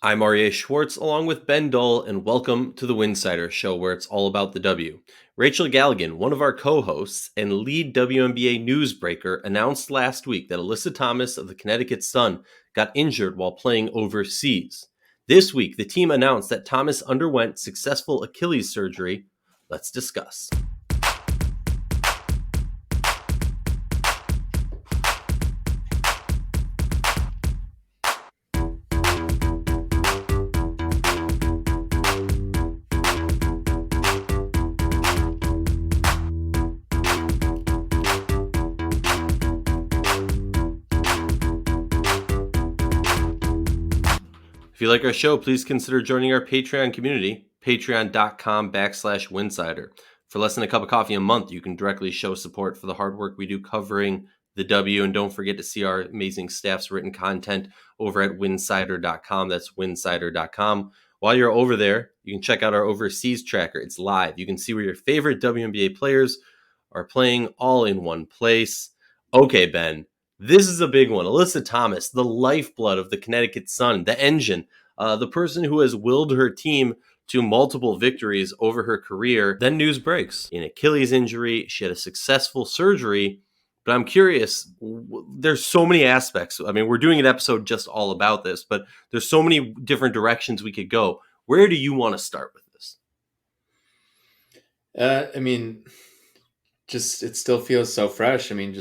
I'm Aryeh Schwartz along with Ben Dull, and welcome to the Winsidr Show, where it's all about the W. Rachel Galligan, one of our co-hosts and lead WNBA newsbreaker, announced last week that Alyssa Thomas of the Connecticut Sun got injured while playing overseas. This week, the team announced that Thomas underwent successful Achilles surgery. Let's discuss. If you like our show, please consider joining our Patreon community, patreon.com/Winsidr. For less than a cup of coffee a month, you can directly show support for the hard work we do covering the W. And don't forget to see our amazing staff's written content over at winsidr.com. That's winsidr.com. While you're over there, you can check out our overseas tracker. It's live. You can see where your favorite WNBA players are playing all in one place. Okay, Ben. This is a big one. Alyssa Thomas, the lifeblood of the Connecticut Sun, the engine, the person who has willed her team to multiple victories over her career. Then news breaks. An Achilles injury. She had a successful surgery. But I'm curious, there's so many aspects. I mean, we're doing an episode just all about this, but there's so many different directions we could go. Where do you want to start with this? I mean, it still feels so fresh. I mean,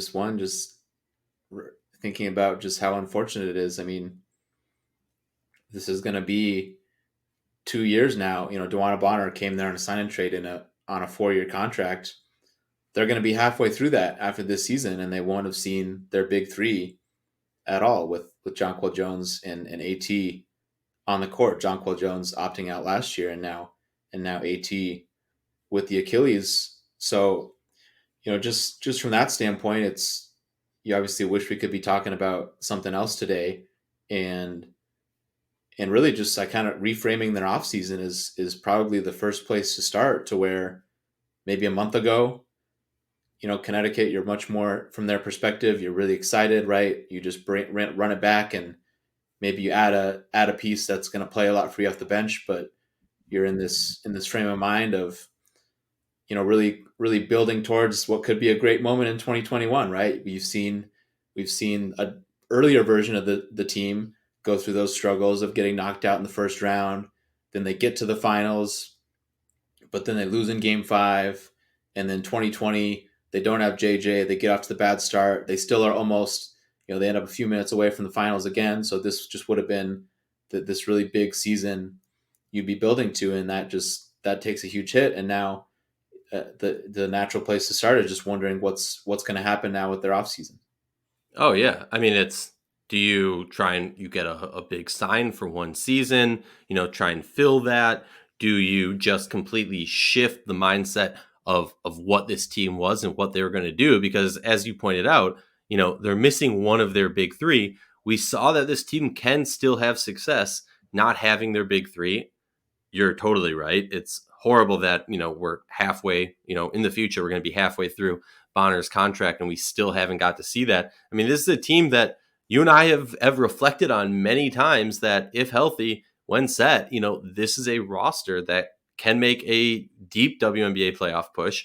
thinking about just how unfortunate it is. I mean, this is going to be 2 years now. You know, DeWanna Bonner came there on a sign and trade on a 4-year contract. They're going to be halfway through that after this season, and they won't have seen their big three at all with Jonquel Jones and AT on the court. Jonquel Jones opting out last year, and now AT with the Achilles. So, you know, just from that standpoint, you obviously wish we could be talking about something else today, and really just kind of reframing their offseason is probably the first place to start, to where maybe a month ago, you know, Connecticut, you're much more, from their perspective, you're really excited, right? You just run it back, and maybe you add a piece that's going to play a lot for you off the bench, but you're in this frame of mind of, you know, really building towards what could be a great moment in 2021, right? We've seen a earlier version of the team go through those struggles of getting knocked out in the first round. Then they get to the finals, but then they lose in game 5. And then 2020, they don't have JJ. They get off to the bad start. They still are almost, you know, they end up a few minutes away from the finals again. So this just would have been this really big season you'd be building to. And that takes a huge hit. And now the natural place to start is just wondering what's going to happen now with their offseason. Oh, yeah. I mean, do you try and you get a big sign for one season, you know, try and fill that? Do you just completely shift the mindset of what this team was and what they were going to do? Because as you pointed out, you know, they're missing one of their big three. We saw that this team can still have success not having their big three. You're totally right. It's horrible that, you know, we're halfway, you know, in the future, we're going to be halfway through Bonner's contract and we still haven't got to see that. I mean, this is a team that you and I have reflected on many times, that if healthy, when set, you know, this is a roster that can make a deep WNBA playoff push,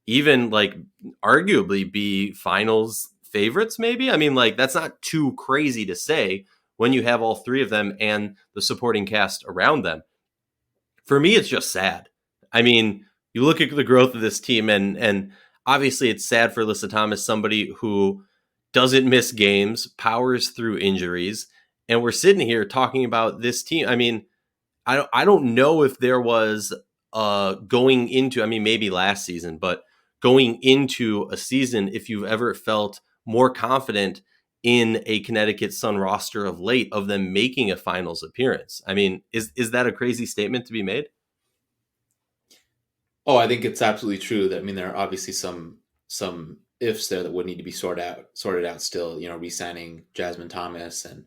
even like arguably be finals favorites, maybe. I mean, like, that's not too crazy to say when you have all three of them and the supporting cast around them. For me, it's just sad. I mean, you look at the growth of this team, and obviously it's sad for Alyssa Thomas, somebody who doesn't miss games, powers through injuries, and we're sitting here talking about this team. I mean, I don't know if there was going into, I mean, maybe last season, but going into a season, if you've ever felt more confident in a Connecticut Sun roster of late, of them making a finals appearance. I mean, is that a crazy statement to be made? Oh, I think it's absolutely true. That, I mean, there are obviously some ifs there that would need to be sorted out still. You know, re-signing Jasmine Thomas and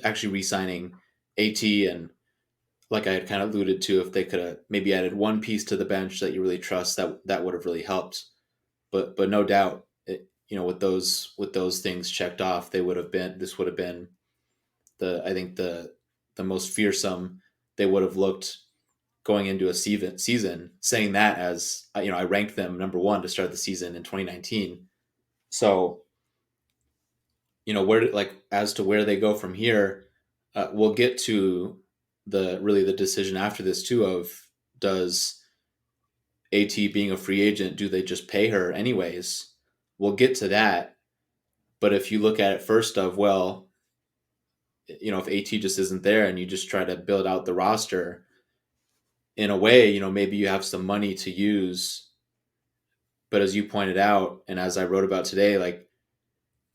actually re-signing AT, and like I had kind of alluded to, if they could have maybe added one piece to the bench that you really trust, that would have really helped. But no doubt, you know, with those things checked off, this would have been I think the the most fearsome they would have looked going into a season, saying that as I ranked them number one to start the season in 2019. So where like as to where they go from here, we'll get to the decision after this too of does AT being a free agent, do they just pay her anyways? We'll get to that. But if you look at it first of, well, if AT just isn't there and you just try to build out the roster in a way, maybe you have some money to use. But as you pointed out, and as I wrote about today, like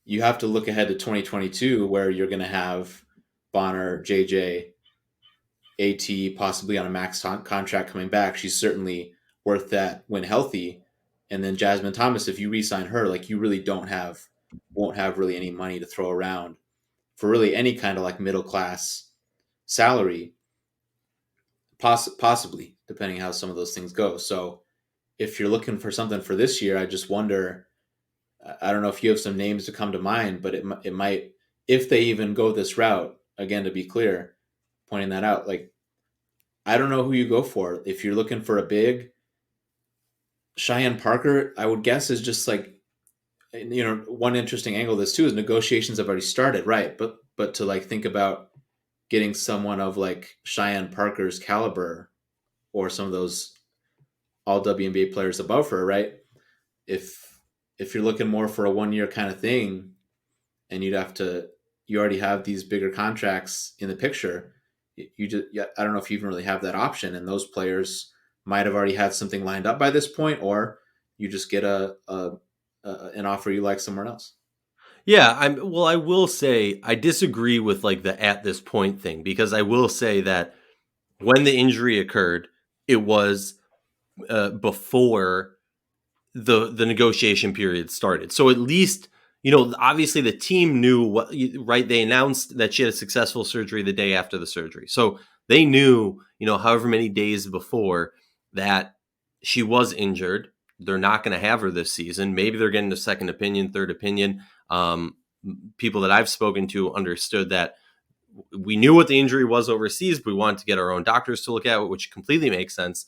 you have to look ahead to 2022 where you're going to have Bonner, JJ, AT possibly on a max contract coming back. She's certainly worth that when healthy. And then Jasmine Thomas, if you re-sign her, like you really won't have really any money to throw around for really any kind of like middle class salary, possibly depending how some of those things go. So if you're looking for something for this year, I just wonder. I don't know if you have some names to come to mind, but it might, if they even go this route. Again, to be clear, pointing that out, like I don't know who you go for. If you're looking for a big, Cheyenne Parker, I would guess is just like, one interesting angle of this too is negotiations have already started, right? But to like think about getting someone of like Cheyenne Parker's caliber or some of those all WNBA players above her, right? If you're looking more for a 1 year kind of thing, and you already have these bigger contracts in the picture, I don't know if you even really have that option, and those players might have already had something lined up by this point, or you just get an offer you like somewhere else. Yeah, I will say I disagree with like the at this point thing, because I will say that when the injury occurred, it was before the negotiation period started. So at least, obviously the team knew what, right? They announced that she had a successful surgery the day after the surgery. So they knew, however many days before that she was injured. They're not going to have her this season. Maybe they're getting a second opinion, third opinion. People that I've spoken to understood that we knew what the injury was overseas, but we wanted to get our own doctors to look at it, which completely makes sense.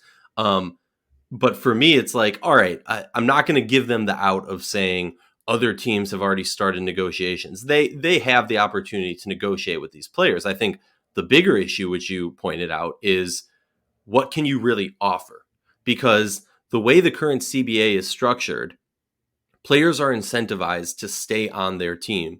But for me, it's like, all right, I'm not going to give them the out of saying other teams have already started negotiations. They have the opportunity to negotiate with these players. I think the bigger issue, which you pointed out, is what can you really offer? Because the way the current CBA is structured, players are incentivized to stay on their team,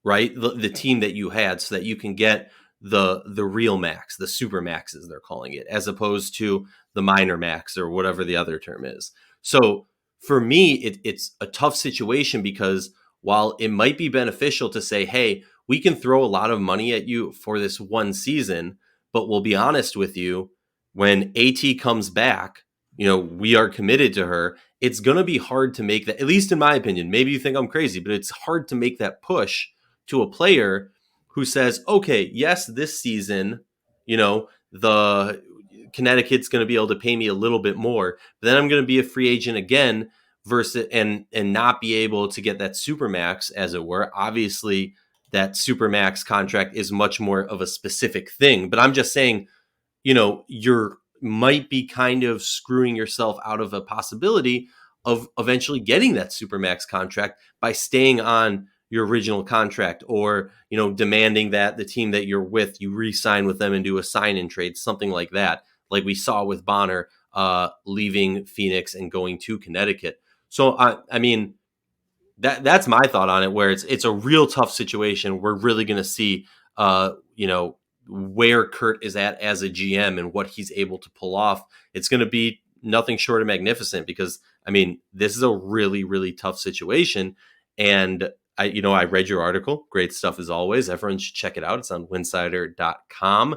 right? The team that you had, so that you can get the real max, the super maxes they're calling it, as opposed to the minor max or whatever the other term is. So for me, it's a tough situation, because while it might be beneficial to say, hey, we can throw a lot of money at you for this one season, but we'll be honest with you, when AT comes back, we are committed to her. It's going to be hard to make that, at least in my opinion. Maybe you think I'm crazy, but it's hard to make that push to a player who says, okay, yes, this season, the Connecticut's going to be able to pay me a little bit more, but then I'm going to be a free agent again, versus and not be able to get that supermax, as it were. Obviously, that supermax contract is much more of a specific thing, but I'm just saying, you're might be kind of screwing yourself out of a possibility of eventually getting that supermax contract by staying on your original contract, or demanding that the team that you're with, you re-sign with them and do a sign-in trade, something like that, like we saw with Bonner leaving Phoenix and going to Connecticut. So I mean, that's my thought on it, where it's a real tough situation. We're really going to see where Kurt is at as a GM and what he's able to pull off. It's going to be nothing short of magnificent, because I mean, this is a really, really tough situation. And I read your article. Great stuff as always. Everyone should check it out. It's on winsidr.com.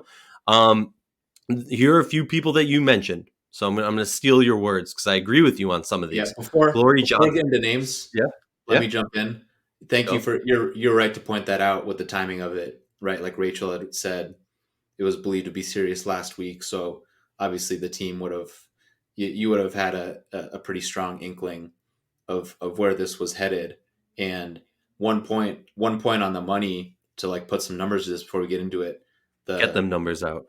Here are a few people that you mentioned. So I'm going to steal your words, because I agree with you on some of Yeah, these. before Glory before Johnson. getting to names, Yeah. let Yeah. me jump in. Thank you for you're right to point that out with the timing of it, right? Like Rachel had said, it was believed to be serious last week, so obviously the team would have you would have had a pretty strong inkling of where this was headed. And one point on the money, to like put some numbers to this before we get into it. Get the them numbers out.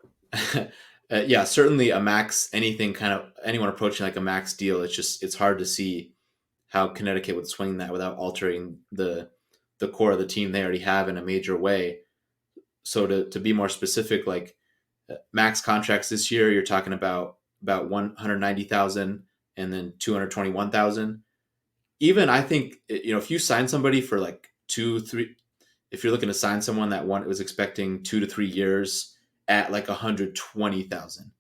yeah, certainly a max, anyone approaching like a max deal, it's hard to see how Connecticut would swing that without altering the core of the team they already have in a major way. So to be more specific, like max contracts this year, you're talking about 190,000 and then 221,000. Even I think, if you sign somebody for like 2-3, if you're looking to sign someone that was expecting 2 to 3 years at like 120,000,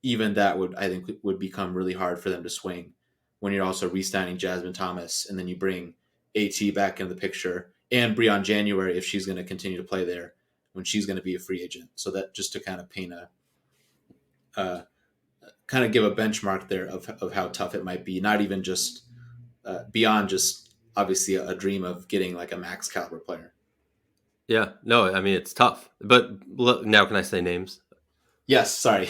even that I think would become really hard for them to swing when you're also re-signing Jasmine Thomas, and then you bring AT back into the picture, and Breon January if she's going to continue to play there when she's going to be a free agent. So that just to kind of paint kind of give a benchmark there of how tough it might be, not even just beyond just obviously a dream of getting like a max caliber player. Yeah, no, I mean, it's tough. But look, now can I say names? Yes, sorry.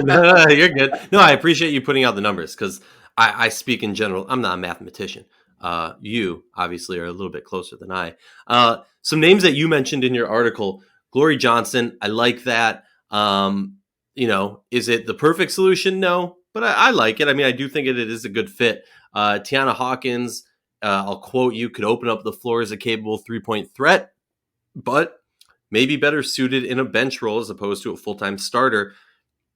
No, you're good. No, I appreciate you putting out the numbers because I speak in general. I'm not a mathematician. You obviously are a little bit closer than I. Some names that you mentioned in your article, Glory Johnson. I like that. Is it the perfect solution? No, but I like it. I mean, I do think it is a good fit. Tiana Hawkins, I'll quote you, could open up the floor as a capable 3-point threat, but maybe better suited in a bench role as opposed to a full-time starter.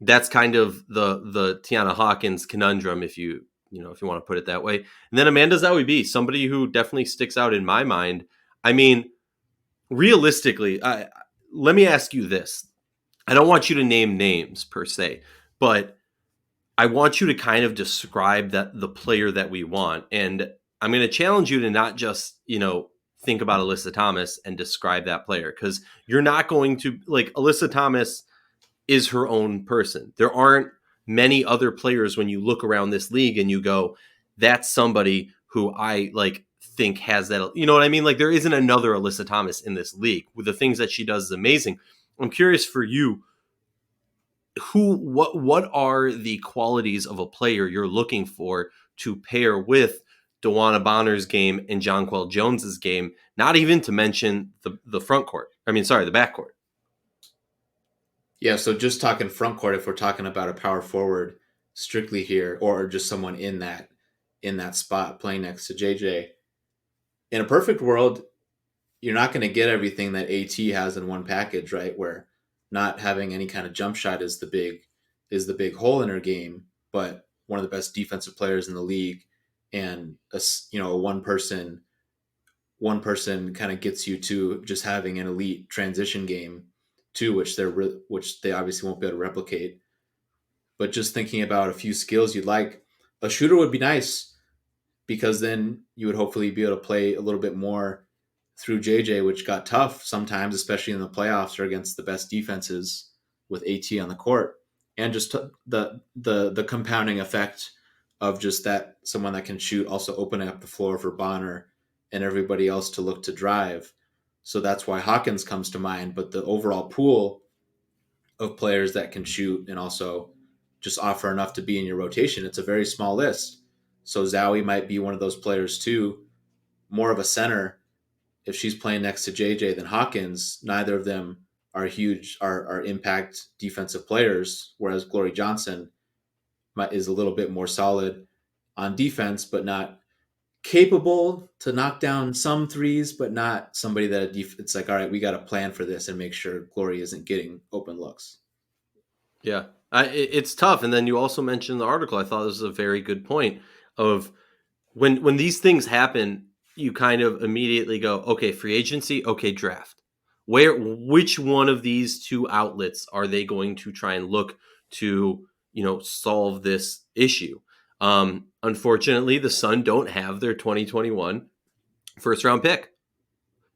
That's kind of the Tiana Hawkins conundrum, if you want to put it that way. And then Amanda Zawi, somebody who definitely sticks out in my mind. I mean, realistically, let me ask you this. I don't want you to name names per se, but I want you to kind of describe the player that we want. And I'm going to challenge you to not just, think about Alyssa Thomas and describe that player, because you're not going to, like, Alyssa Thomas is her own person. There aren't many other players when you look around this league and you go, that's somebody who I think has that, you know what I mean? Like, there isn't another Alyssa Thomas in this league. With the things that she does is amazing. I'm curious for you, what are the qualities of a player you're looking for to pair with DeWanna Bonner's game and Jonquel Jones's game, not even to mention the front court. The back court. Yeah, so just talking front court, if we're talking about a power forward strictly here, or just someone in that spot playing next to JJ, in a perfect world, you're not going to get everything that AT has in one package, right? Where not having any kind of jump shot is the big hole in her game, but one of the best defensive players in the league, and a one person kind of gets you to just having an elite transition game too, which they obviously won't be able to replicate. But just thinking about a few skills you'd like, a shooter would be nice, because then you would hopefully be able to play a little bit more through JJ, which got tough sometimes, especially in the playoffs or against the best defenses with AT on the court. And just the compounding effect of just that someone that can shoot also opening up the floor for Bonner and everybody else to look to drive. So that's why Hawkins comes to mind. But the overall pool of players that can shoot and also just offer enough to be in your rotation, it's a very small list. So Zawi might be one of those players too, more of a center. If she's playing next to JJ than Hawkins, neither of them are impact defensive players, whereas Glory Johnson is a little bit more solid on defense, but not capable to knock down some threes, but not somebody that it's like, all right, we got to plan for this and make sure Glory isn't getting open looks. Yeah, it's tough. And then you also mentioned the article. I thought this was a very good point of when these things happen, you kind of immediately go, okay, free agency, okay, draft. Which one of these two outlets are they going to try and look to, solve this issue? Unfortunately, the Sun don't have their 2021 first round pick.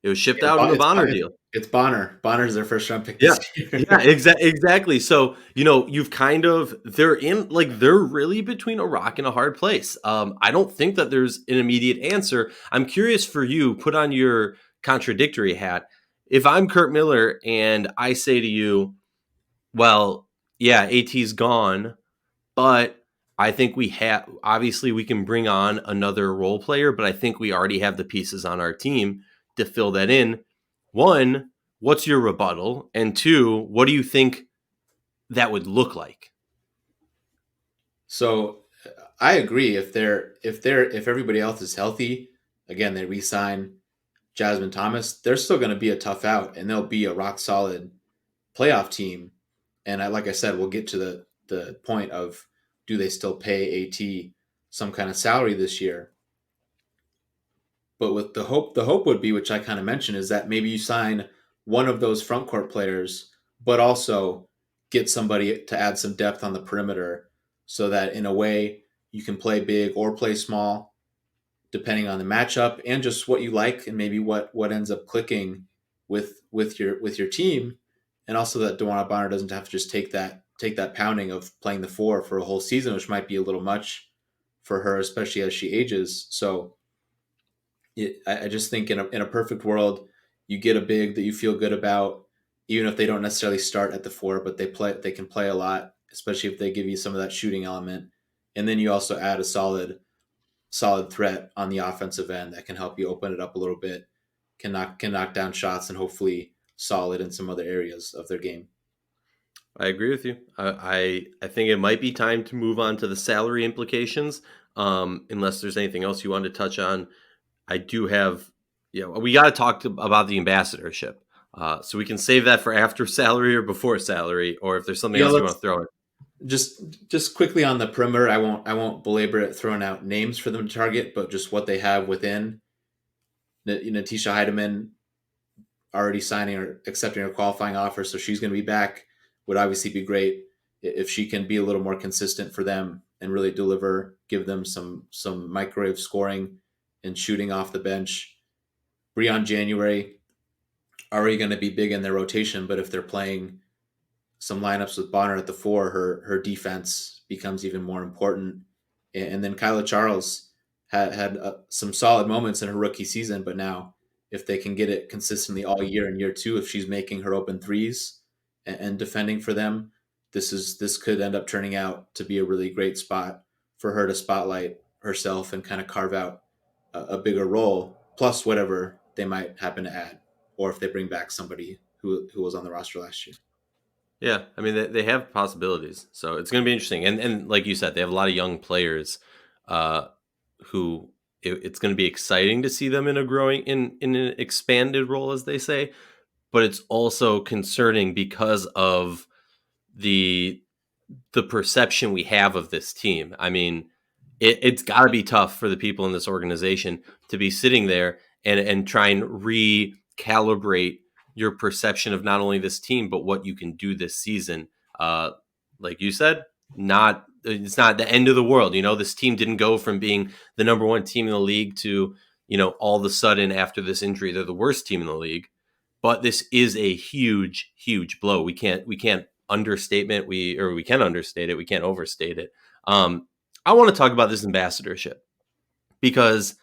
It was shipped out in the Bonner deal. It's Bonner. Bonner's their first round pick Yeah. this year. Yeah, exactly. So, you've they're really between a rock and a hard place. I don't think that there's an immediate answer. I'm curious for you, put on your contradictory hat. If I'm Kurt Miller and I say to you, well, yeah, AT's gone, but I think obviously we can bring on another role player, but I think we already have the pieces on our team to fill that in. One, what's your rebuttal? And two, what do you think that would look like? So I agree. If everybody else is healthy, again, they re-sign Jasmine Thomas, they're still going to be a tough out, and they'll be a rock solid playoff team. And like I said, we'll get to the point of, do they still pay AT some kind of salary this year? But with the hope would be, which I kind of mentioned, is that maybe you sign one of those front court players, but also get somebody to add some depth on the perimeter, so that in a way you can play big or play small, depending on the matchup and just what you like, and maybe what ends up clicking with your team. And also that DeWanna Bonner doesn't have to just take that pounding of playing the four for a whole season, which might be a little much for her, especially as she ages. So I just think in a perfect world, you get a big that you feel good about, even if they don't necessarily start at the four, but they can play a lot, especially if they give you some of that shooting element. And then you also add a solid threat on the offensive end that can help you open it up a little bit, can knock down shots, and hopefully solid in some other areas of their game. I agree with you. I think it might be time to move on to the salary implications. Unless there's anything else you want to touch on, I do have. We got to talk about the ambassadorship. So we can save that for after salary or before salary, or if there's something Yeah, else you want let's to throw in. just quickly on the perimeter. I won't belabor it throwing out names for them to target, but just what they have within. Natisha Heidemann already signing or accepting her qualifying offer, so she's going to be back. Would obviously be great if she can be a little more consistent for them and really deliver, give them some microwave scoring and shooting off the bench. Breon January already going to be big in their rotation, but if they're playing some lineups with Bonner at the four, her defense becomes even more important. And then Kyla Charles had some solid moments in her rookie season, but now if they can get it consistently all year in year two, if she's making her open threes and defending for them, this could end up turning out to be a really great spot for her to spotlight herself and kind of carve out a bigger role, plus whatever they might happen to add, or if they bring back somebody who was on the roster last year. Yeah, I mean they have possibilities, so it's going to be interesting. And like you said, they have a lot of young players, uh, who it's going to be exciting to see them in a growing in an expanded role, as they say. But it's also concerning because of the the perception we have of this team. I mean, it's got to be tough for the people in this organization to be sitting there and try and recalibrate your perception of not only this team but what you can do this season. Like you said, not it's not the end of the world. This team didn't go from being the number one team in the league to all of a sudden after this injury they're the worst team in the league. But this is a huge, huge blow. We can't understatement we can understate it. We can't overstate it. I want to talk about this ambassadorship because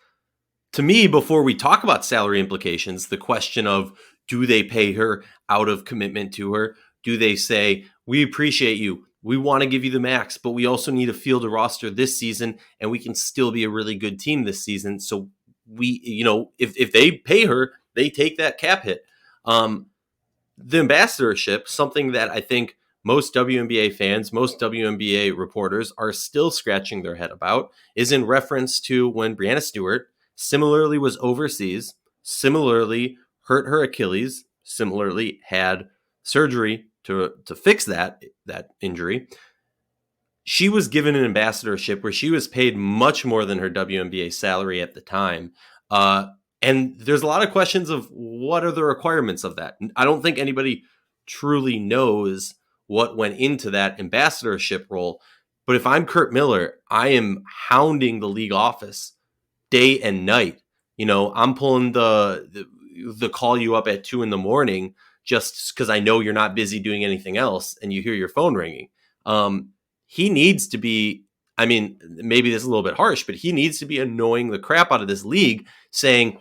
to me, before we talk about salary implications, the question of do they pay her out of commitment to her? Do they say, we appreciate you, we want to give you the max, but we also need a field a roster this season and we can still be a really good team this season. So if they pay her, they take that cap hit. The ambassadorship, something that I think most WNBA fans, most WNBA reporters are still scratching their head about, is in reference to when Breanna Stewart similarly was overseas, similarly hurt her Achilles, similarly had surgery to fix that injury. She was given an ambassadorship where she was paid much more than her WNBA salary at the time. And there's a lot of questions of what are the requirements of that. I don't think anybody truly knows what went into that ambassadorship role. But if I'm Kurt Miller, I am hounding the league office day and night. I'm pulling the call you up at 2 a.m. just because I know you're not busy doing anything else and you hear your phone ringing. He needs to be, I mean, maybe this is a little bit harsh, but he needs to be annoying the crap out of this league saying,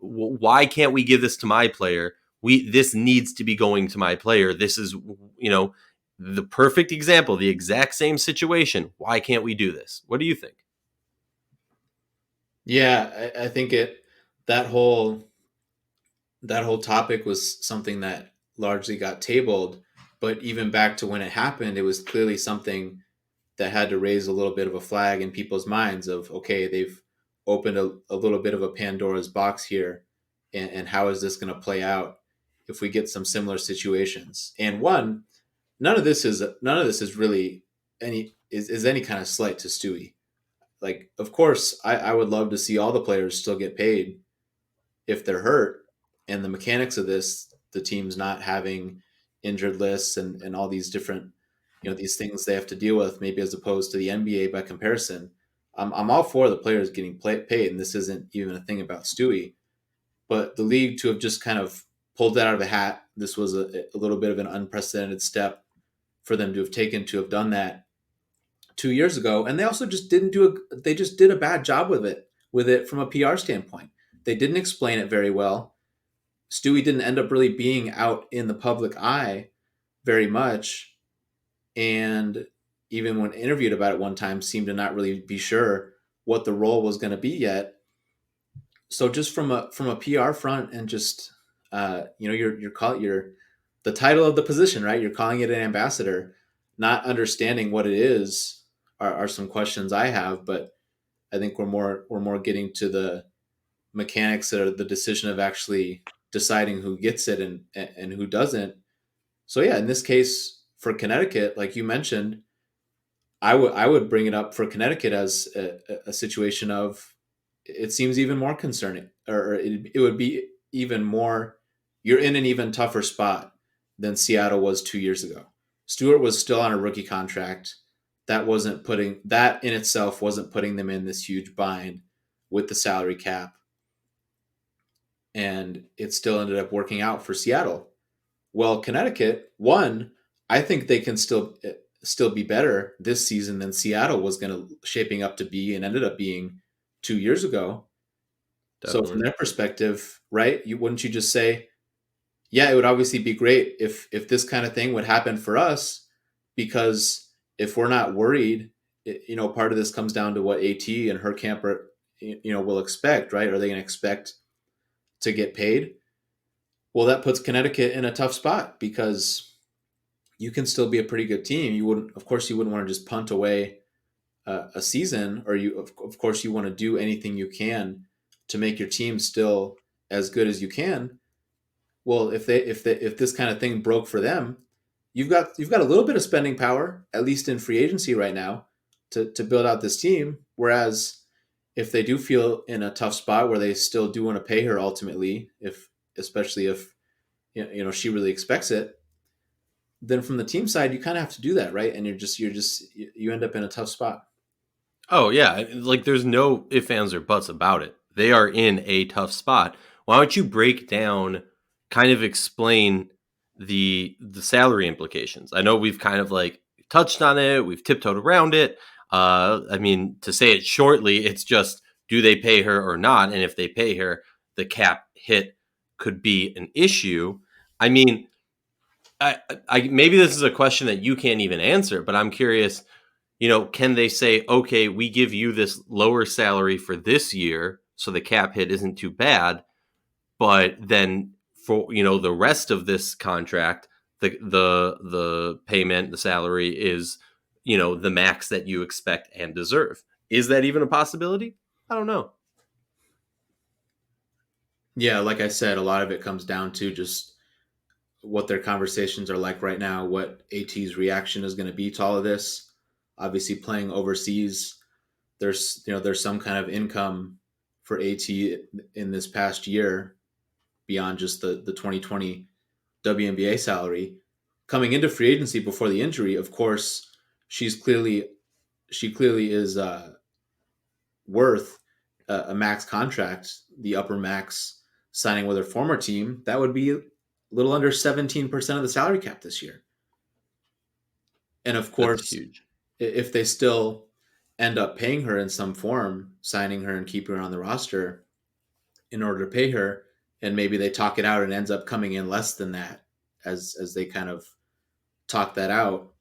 why can't we give this to my player? This needs to be going to my player. This is, the perfect example, the exact same situation. Why can't we do this? What do you think? Yeah, I think that whole that whole topic was something that largely got tabled. But even back to when it happened, it was clearly something that had to raise a little bit of a flag in people's minds of, okay, they've opened a little bit of a Pandora's box here. And how is this going to play out if we get some similar situations? And one, none of this is really is any kind of slight to Stewie. Like, of course, I would love to see all the players still get paid if they're hurt. And the mechanics of this, the teams not having injured lists and all these different, these things they have to deal with, maybe as opposed to the NBA by comparison. I'm all for the players getting paid, and this isn't even a thing about Stewie. But the league to have just kind of pulled that out of the hat, this was a little bit of an unprecedented step for them to have done that 2 years ago. And they also just they just did a bad job with it from a PR standpoint. They didn't explain it very well. Stewie didn't end up really being out in the public eye very much. And even when interviewed about it one time, seemed to not really be sure what the role was going to be yet. So just from a PR front, and just you're the title of the position, right? You're calling it an ambassador, not understanding what it is are some questions I have. But I think we're more getting to the mechanics or the decision of actually deciding who gets it and who doesn't. So yeah, in this case for Connecticut, like you mentioned, I would bring it up for Connecticut as a situation of, it seems even more concerning, or it would be even more. You're in an even tougher spot than Seattle was 2 years ago. Stewart was still on a rookie contract. That in itself wasn't putting them in this huge bind with the salary cap, and it still ended up working out for Seattle. Well, Connecticut, one, I think they can still be better this season than Seattle was going to shaping up to be and ended up being 2 years ago. So from Definitely. their perspective, right? Wouldn't you just say, yeah, it would obviously be great if this kind of thing would happen for us, because if we're not worried, part of this comes down to what AT and her camper, will expect, right? Are they going to expect to get paid? Well, that puts Connecticut in a tough spot, because you can still be a pretty good team. Of course, you wouldn't want to just punt away a season, or of course, you want to do anything you can to make your team still as good as you can. Well, if this kind of thing broke for them, you've got a little bit of spending power, at least in free agency right now, to build out this team. Whereas if they do feel in a tough spot where they still do want to pay her ultimately, especially if she really expects it, then from the team side you kind of have to do that, right? And you end up in a tough spot. Oh yeah, like there's no ifs, ands, or buts about it. They are in a tough spot. Why don't you break down, kind of explain the salary implications? I know we've kind of like touched on it, we've tiptoed around it. I mean, to say it shortly, it's just, do they pay her or not? And if they pay her, the cap hit could be an issue. I mean, I maybe this is a question that you can't even answer, but I'm curious, can they say, okay, we give you this lower salary for this year, so the cap hit isn't too bad, but then for the rest of this contract, the payment, the salary is the max that you expect and deserve. Is that even a possibility? I don't know. Yeah, like I said, a lot of it comes down to just what their conversations are like right now, what AT's reaction is going to be to all of this. Obviously, playing overseas, there's some kind of income for AT in this past year beyond just the 2020 WNBA salary. Coming into free agency before the injury, of course, she clearly is worth a max contract, the upper max, signing with her former team. That would be a little under 17% of the salary cap this year. And of That's course, huge. if they still end up paying her in some form, signing her and keeping her on the roster in order to pay her, and maybe they talk it out and ends up coming in less than that, as they kind of talk that out,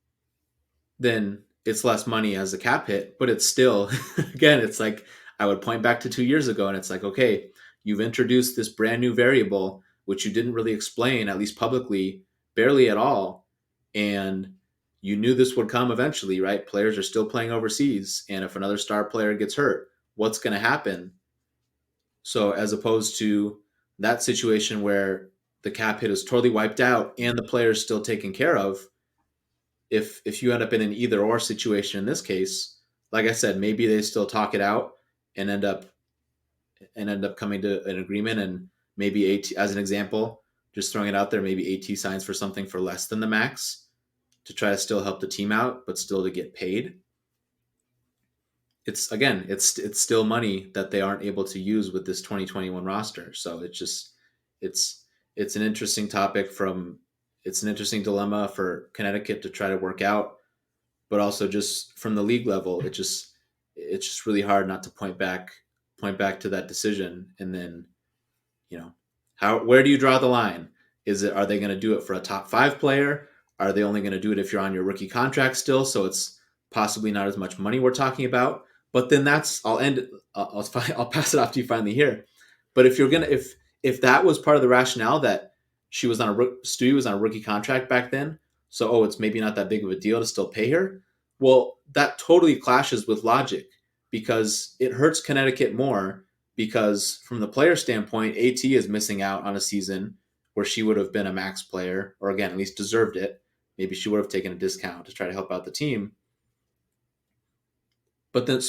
then it's less money as a cap hit. But it's still, again, it's like I would point back to 2 years ago, and it's like, okay, you've introduced this brand new variable which you didn't really explain, at least publicly, barely at all. And you knew this would come eventually, right? Players are still playing overseas. And if another star player gets hurt, what's going to happen? So, as opposed to that situation where the cap hit is totally wiped out and the player is still taken care of, if you end up in an either or situation in this case, like I said, maybe they still talk it out and end up coming to an agreement, and maybe AT, as an example, just throwing it out there, maybe AT signs for something for less than the max to try to still help the team out, but still to get paid. It's again, it's still money that they aren't able to use with this 2021 roster. So it's it's an interesting topic from it's an interesting dilemma for Connecticut to try to work out, but also just from the league level, it's just really hard not to point back to that decision. And then, you know, how where do you draw the line? Is it, are they going to do it for a top 5 player? Are they only going to do it if you're on your rookie contract still, so it's possibly not as much money we're talking about? But then that's I'll end I'll pass it off to you finally here. But if you're gonna if that was part of the rationale, that Stewie was on a rookie contract back then, so it's maybe not that big of a deal to still pay her. Well, that totally clashes with logic, because it hurts Connecticut more, because from the player standpoint, AT is missing out on a season where she would have been a max player, or again, at least deserved it. Maybe she would have taken a discount to try to help out the team. But then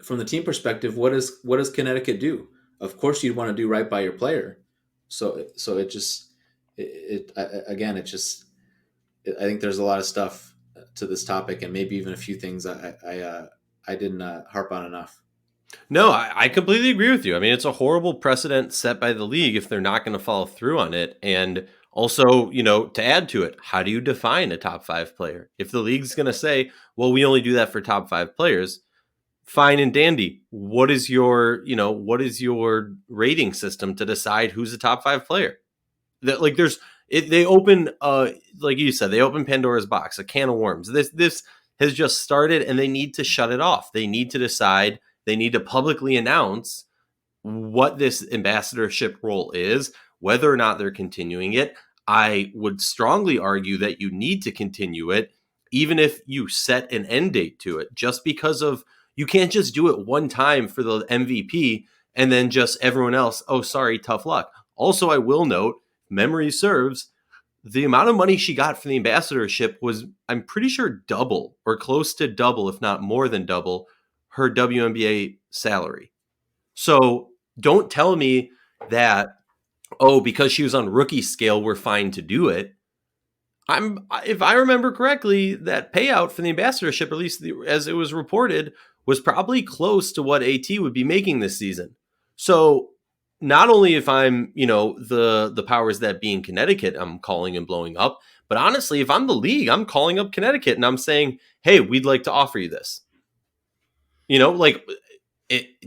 from the team perspective, what does Connecticut do? Of course, you'd want to do right by your player. So it just again, it just I think there's a lot of stuff to this topic, and maybe even a few things I didn't harp on enough. No, I completely agree with you. I mean, it's a horrible precedent set by the league if they're not going to follow through on it. And also, to add to it, how do you define a top 5 player? If the league's going to say, well, we only do that for top 5 players, fine and dandy. What is your rating system to decide who's a top 5 player? That they open like you said, they open Pandora's box, a can of worms. This has just started, and they need to shut it off. They need to decide. They need to publicly announce what this ambassadorship role is, whether or not they're continuing it. I would strongly argue that you need to continue it, even if you set an end date to it, just because of you can't just do it one time for the MVP and then just everyone else, oh, sorry, tough luck. Also, I will note, memory serves, the amount of money she got for the ambassadorship was, I'm pretty sure, double or close to double, if not more than double, her WNBA salary. So don't tell me that, because she was on rookie scale, we're fine to do it. If I remember correctly, that payout for the ambassadorship, at least as it was reported, was probably close to what AT would be making this season. So not only if I'm, the powers that be in Connecticut, I'm calling and blowing up, but honestly, if I'm the league, I'm calling up Connecticut and I'm saying, hey, we'd like to offer you this.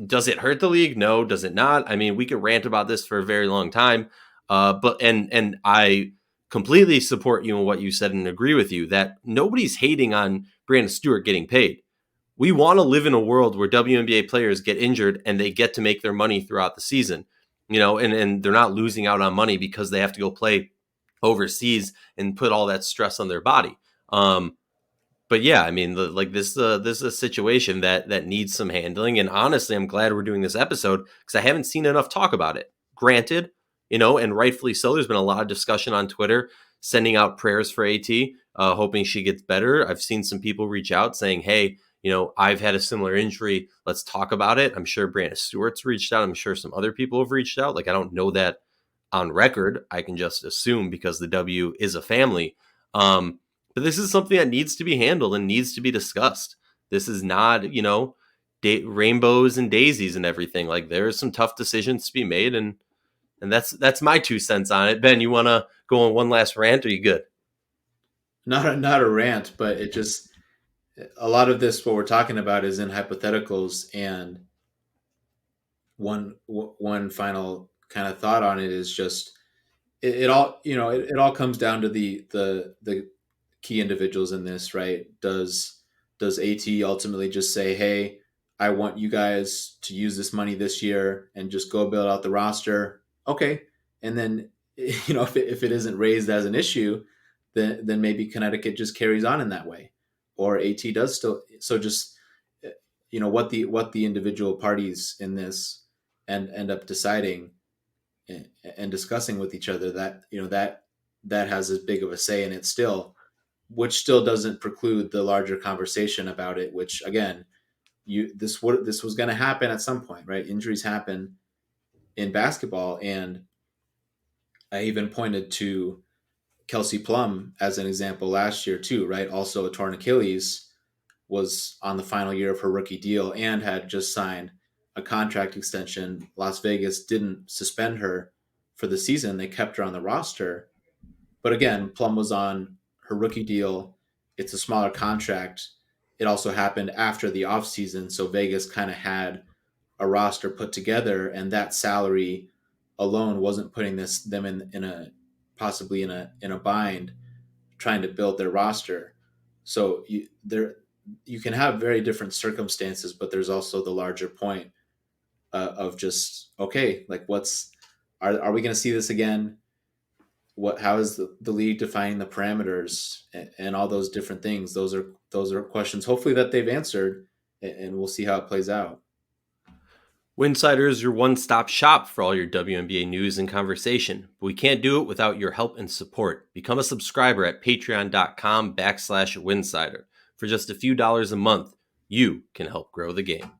Does it hurt the league? No. Does it not? I mean, we could rant about this for a very long time. But I completely support you in what you said and agree with you that nobody's hating on Brandon Stewart getting paid. We want to live in a world where WNBA players get injured and they get to make their money throughout the season, and they're not losing out on money because they have to go play overseas and put all that stress on their body. But yeah, I mean, this is a situation that needs some handling. And honestly, I'm glad we're doing this episode because I haven't seen enough talk about it. Granted, and rightfully so, there's been a lot of discussion on Twitter, sending out prayers for AT, hoping she gets better. I've seen some people reach out saying, hey, I've had a similar injury. Let's talk about it. I'm sure Brandon Stewart's reached out. I'm sure some other people have reached out. Like, I don't know that on record. I can just assume because the W is a family. But this is something that needs to be handled and needs to be discussed. This is not, rainbows and daisies and everything. Like, there are some tough decisions to be made, and that's my 2 cents on it. Ben, you want to go on one last rant? Or are you good? Not a rant, but it just, a lot of this, what we're talking about, is in hypotheticals, and one final kind of thought on it is just it all comes down to the key individuals in this, right? Does AT ultimately just say, hey, I want you guys to use this money this year and just go build out the roster? Okay. And then if it isn't raised as an issue, then maybe Connecticut just carries on in that way, or AT does still. So just what the individual parties in this and end up deciding and discussing with each other, that has as big of a say in it still, which still doesn't preclude the larger conversation about it. Which again, this was going to happen at some point, right? Injuries happen in basketball, and I even pointed to Kelsey Plum as an example last year too, right? Also a torn Achilles, was on the final year of her rookie deal and had just signed a contract extension. Las Vegas didn't suspend her for the season. They kept her on the roster. But again, Plum was on her rookie deal. It's a smaller contract. It also happened after the offseason. So Vegas kind of had a roster put together, and that salary alone wasn't putting them in a possibly in a bind trying to build their roster. So you can have very different circumstances, but there's also the larger point of just, okay, like are we going to see this again? How is the league defining the parameters and all those different things? Those are questions hopefully that they've answered, and we'll see how it plays out. Winsidr is your one-stop shop for all your WNBA news and conversation, but we can't do it without your help and support. Become a subscriber at patreon.com/Winsidr. For just a few dollars a month, you can help grow the game.